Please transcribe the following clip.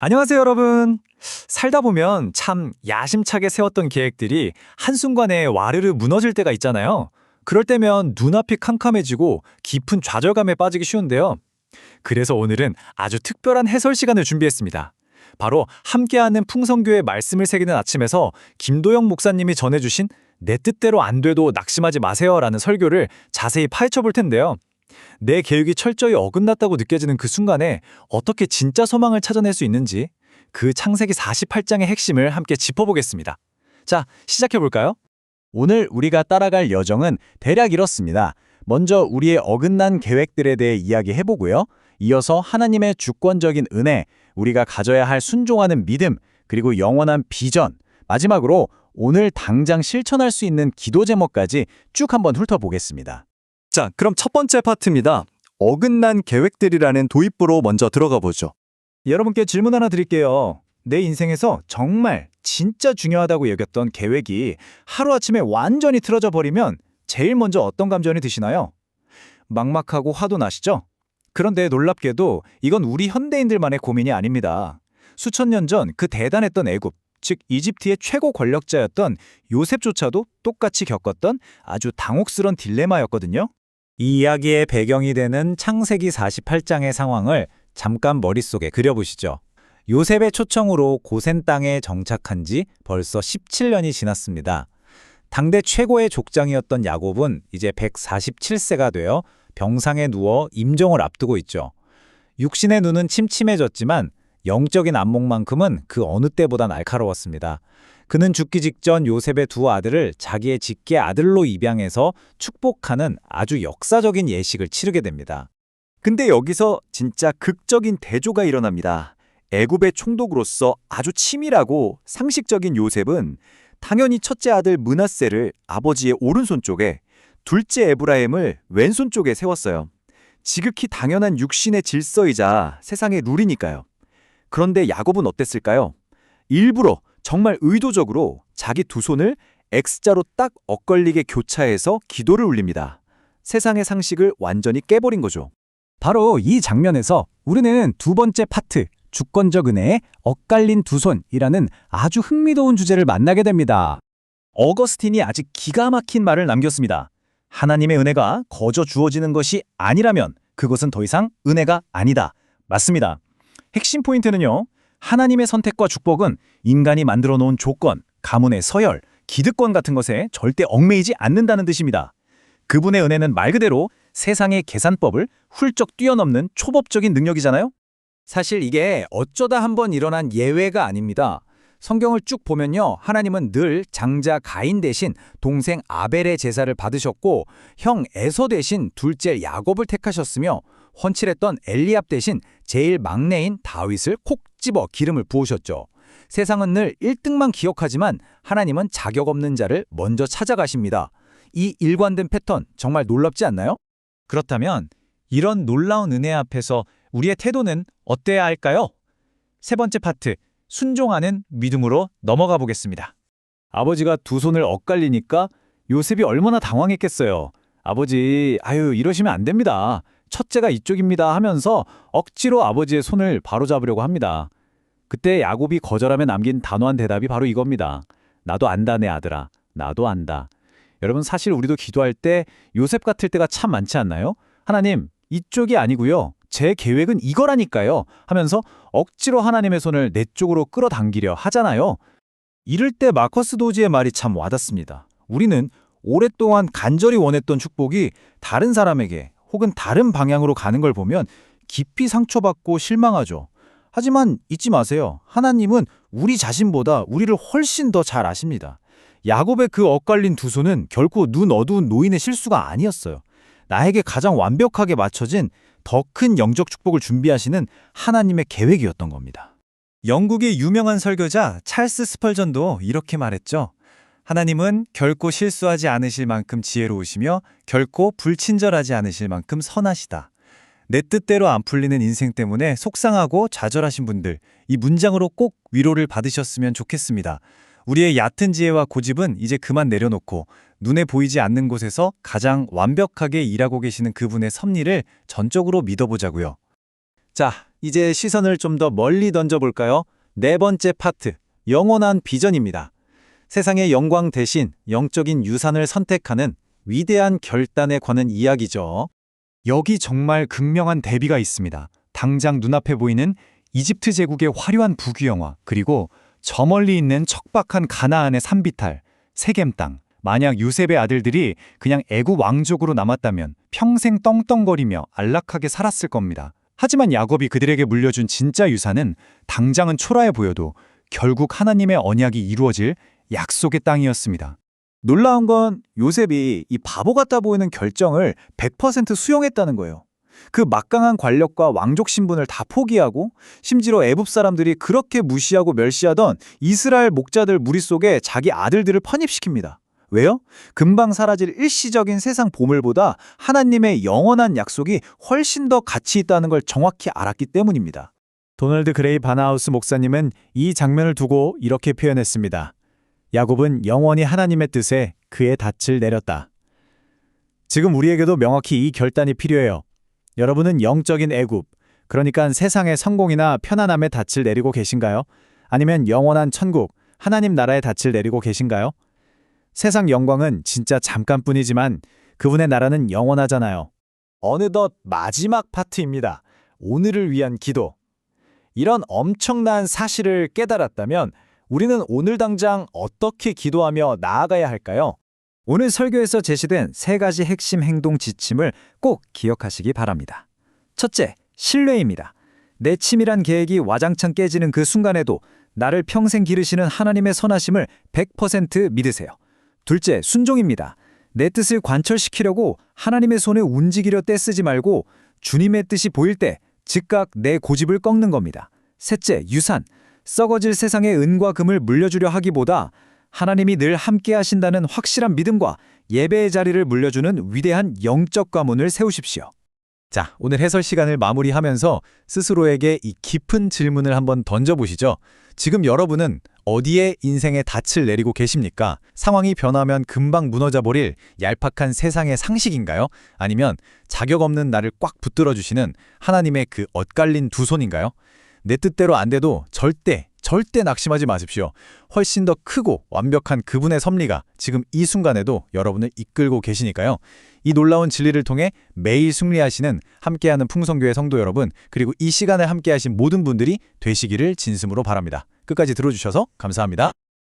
안녕하세요, 여러분. 살다 보면 참 야심차게 세웠던 계획들이 한순간에 와르르 무너질 때가 있잖아요. 그럴 때면 눈앞이 캄캄해지고 깊은 좌절감에 빠지기 쉬운데요. 그래서 오늘은 아주 특별한 해설 시간을 준비했습니다. 바로 함께하는 풍성교의 말씀을 새기는 아침에서 김도영 목사님이 전해주신 내 뜻대로 안 돼도 낙심하지 마세요라는 설교를 자세히 파헤쳐 볼 텐데요. 내 계획이 철저히 어긋났다고 느껴지는 그 순간에 어떻게 진짜 소망을 찾아낼 수 있는지 그 창세기 48장의 핵심을 함께 짚어보겠습니다. 자, 시작해볼까요? 오늘 우리가 따라갈 여정은 대략 이렇습니다. 먼저 우리의 어긋난 계획들에 대해 이야기해보고요. 이어서 하나님의 주권적인 은혜, 우리가 가져야 할 순종하는 믿음, 그리고 영원한 비전, 마지막으로 오늘 당장 실천할 수 있는 기도 제목까지 쭉 한번 훑어보겠습니다. 자, 그럼 첫 번째 파트입니다. 어긋난 계획들이라는 도입부로 먼저 들어가 보죠. 여러분께 질문 하나 드릴게요. 내 인생에서 정말 진짜 중요하다고 여겼던 계획이 하루아침에 완전히 틀어져 버리면 제일 먼저 어떤 감정이 드시나요? 막막하고 화도 나시죠? 그런데 놀랍게도 이건 우리 현대인들만의 고민이 아닙니다. 수천 년 전 그 대단했던 애굽, 즉 이집트의 최고 권력자였던 요셉조차도 똑같이 겪었던 아주 당혹스런 딜레마였거든요. 이 이야기의 배경이 되는 창세기 48장의 상황을 잠깐 머릿속에 그려보시죠. 요셉의 초청으로 고센 땅에 정착한 지 벌써 17년이 지났습니다. 당대 최고의 족장이었던 야곱은 이제 147세가 되어 병상에 누워 임종을 앞두고 있죠. 육신의 눈은 침침해졌지만 영적인 안목만큼은 그 어느 때보다 날카로웠습니다. 그는 죽기 직전 요셉의 두 아들을 자기의 직계 아들로 입양해서 축복하는 아주 역사적인 예식을 치르게 됩니다. 근데 여기서 진짜 극적인 대조가 일어납니다. 애굽의 총독으로서 아주 치밀하고 상식적인 요셉은 당연히 첫째 아들 므낫세를 아버지의 오른손 쪽에, 둘째 에브라임을 왼손 쪽에 세웠어요. 지극히 당연한 육신의 질서이자 세상의 룰이니까요. 그런데 야곱은 어땠을까요? 일부러 정말 의도적으로 자기 두 손을 X자로 딱 엇걸리게 교차해서 기도를 올립니다. 세상의 상식을 완전히 깨버린 거죠. 바로 이 장면에서 우리는 두 번째 파트, 주권적 은혜의 엇갈린 두 손이라는 아주 흥미로운 주제를 만나게 됩니다. 어거스틴이 아주 기가 막힌 말을 남겼습니다. 하나님의 은혜가 거저 주어지는 것이 아니라면 그것은 더 이상 은혜가 아니다. 맞습니다. 핵심 포인트는요. 하나님의 선택과 축복은 인간이 만들어 놓은 조건, 가문의 서열, 기득권 같은 것에 절대 얽매이지 않는다는 뜻입니다. 그분의 은혜는 말 그대로 세상의 계산법을 훌쩍 뛰어넘는 초법적인 능력이잖아요. 사실 이게 어쩌다 한번 일어난 예외가 아닙니다. 성경을 쭉 보면요. 하나님은 늘 장자 가인 대신 동생 아벨의 제사를 받으셨고 형 에서 대신 둘째 야곱을 택하셨으며 헌칠했던 엘리압 대신 제일 막내인 다윗을 콕 집어 기름을 부으셨죠. 세상은 늘 1등만 기억하지만 하나님은 자격 없는 자를 먼저 찾아가십니다. 이 일관된 패턴 정말 놀랍지 않나요? 그렇다면 이런 놀라운 은혜 앞에서 우리의 태도는 어때야 할까요? 세 번째 파트, 순종하는 믿음으로 넘어가 보겠습니다. 아버지가 두 손을 엇갈리니까 요셉이 얼마나 당황했겠어요. 아버지, 이러시면 안 됩니다. 첫째가 이쪽입니다 하면서 억지로 아버지의 손을 바로잡으려고 합니다. 그때 야곱이 거절하며 남긴 단호한 대답이 바로 이겁니다. 나도 안다 내 아들아. 나도 안다. 여러분 사실 우리도 기도할 때 요셉 같을 때가 참 많지 않나요? 하나님, 이쪽이 아니고요. 제 계획은 이거라니까요. 하면서 억지로 하나님의 손을 내 쪽으로 끌어당기려 하잖아요. 이럴 때 마커스 도지의 말이 참 와닿습니다. 우리는 오랫동안 간절히 원했던 축복이 다른 사람에게 혹은 다른 방향으로 가는 걸 보면 깊이 상처받고 실망하죠. 하지만 잊지 마세요. 하나님은 우리 자신보다 우리를 훨씬 더 잘 아십니다. 야곱의 그 엇갈린 두 손은 결코 눈 어두운 노인의 실수가 아니었어요. 나에게 가장 완벽하게 맞춰진 더 큰 영적 축복을 준비하시는 하나님의 계획이었던 겁니다. 영국의 유명한 설교자 찰스 스펄전도 이렇게 말했죠. 하나님은 결코 실수하지 않으실 만큼 지혜로우시며 결코 불친절하지 않으실 만큼 선하시다. 내 뜻대로 안 풀리는 인생 때문에 속상하고 좌절하신 분들, 이 문장으로 꼭 위로를 받으셨으면 좋겠습니다. 우리의 얕은 지혜와 고집은 이제 그만 내려놓고 눈에 보이지 않는 곳에서 가장 완벽하게 일하고 계시는 그분의 섭리를 전적으로 믿어보자고요. 자, 이제 시선을 좀 더 멀리 던져볼까요? 네 번째 파트, 영원한 비전입니다. 세상의 영광 대신 영적인 유산을 선택하는 위대한 결단에 관한 이야기죠. 여기 정말 극명한 대비가 있습니다. 당장 눈앞에 보이는 이집트 제국의 화려한 부귀영화, 그리고 저 멀리 있는 척박한 가나안의 산비탈, 세겜 땅. 만약 요셉의 아들들이 그냥 애굽 왕족으로 남았다면 평생 떵떵거리며 안락하게 살았을 겁니다. 하지만 야곱이 그들에게 물려준 진짜 유산은 당장은 초라해 보여도 결국 하나님의 언약이 이루어질 약속의 땅이었습니다. 놀라운 건 요셉이 이 바보 같아 보이는 결정을 100% 수용했다는 거예요. 그 막강한 관력과 왕족 신분을 다 포기하고 심지어 애굽 사람들이 그렇게 무시하고 멸시하던 이스라엘 목자들 무리 속에 자기 아들들을 편입시킵니다. 왜요? 금방 사라질 일시적인 세상 보물보다 하나님의 영원한 약속이 훨씬 더 가치 있다는 걸 정확히 알았기 때문입니다. 도널드 그레이 바나하우스 목사님은 이 장면을 두고 이렇게 표현했습니다. 야곱은 영원히 하나님의 뜻에 그의 닻을 내렸다. 지금 우리에게도 명확히 이 결단이 필요해요. 여러분은 영적인 애굽, 그러니까 세상의 성공이나 편안함의 닻을 내리고 계신가요? 아니면 영원한 천국, 하나님 나라의 닻을 내리고 계신가요? 세상 영광은 진짜 잠깐뿐이지만 그분의 나라는 영원하잖아요. 어느덧 마지막 파트입니다. 오늘을 위한 기도. 이런 엄청난 사실을 깨달았다면 우리는 오늘 당장 어떻게 기도하며 나아가야 할까요? 오늘 설교에서 제시된 3가지 핵심 행동 지침을 꼭 기억하시기 바랍니다. 첫째, 신뢰입니다. 내 치밀한 계획이 와장창 깨지는 그 순간에도 나를 평생 기르시는 하나님의 선하심을 100% 믿으세요. 둘째, 순종입니다. 내 뜻을 관철시키려고 하나님의 손에 움직이려 떼쓰지 말고 주님의 뜻이 보일 때 즉각 내 고집을 꺾는 겁니다. 셋째, 유산. 썩어질 세상의 은과 금을 물려주려 하기보다 하나님이 늘 함께 하신다는 확실한 믿음과 예배의 자리를 물려주는 위대한 영적 가문을 세우십시오. 자, 오늘 해설 시간을 마무리하면서 스스로에게 이 깊은 질문을 한번 던져보시죠. 지금 여러분은 어디에 인생의 닻을 내리고 계십니까? 상황이 변하면 금방 무너져버릴 얄팍한 세상의 상식인가요? 아니면 자격 없는 나를 꽉 붙들어주시는 하나님의 그 엇갈린 두 손인가요? 내 뜻대로 안 돼도 절대 낙심하지 마십시오. 훨씬 더 크고 완벽한 그분의 섭리가 지금 이 순간에도 여러분을 이끌고 계시니까요. 이 놀라운 진리를 통해 매일 승리하시는 함께하는 풍성교회 성도 여러분, 그리고 이 시간을 함께하신 모든 분들이 되시기를 진심으로 바랍니다. 끝까지 들어주셔서 감사합니다.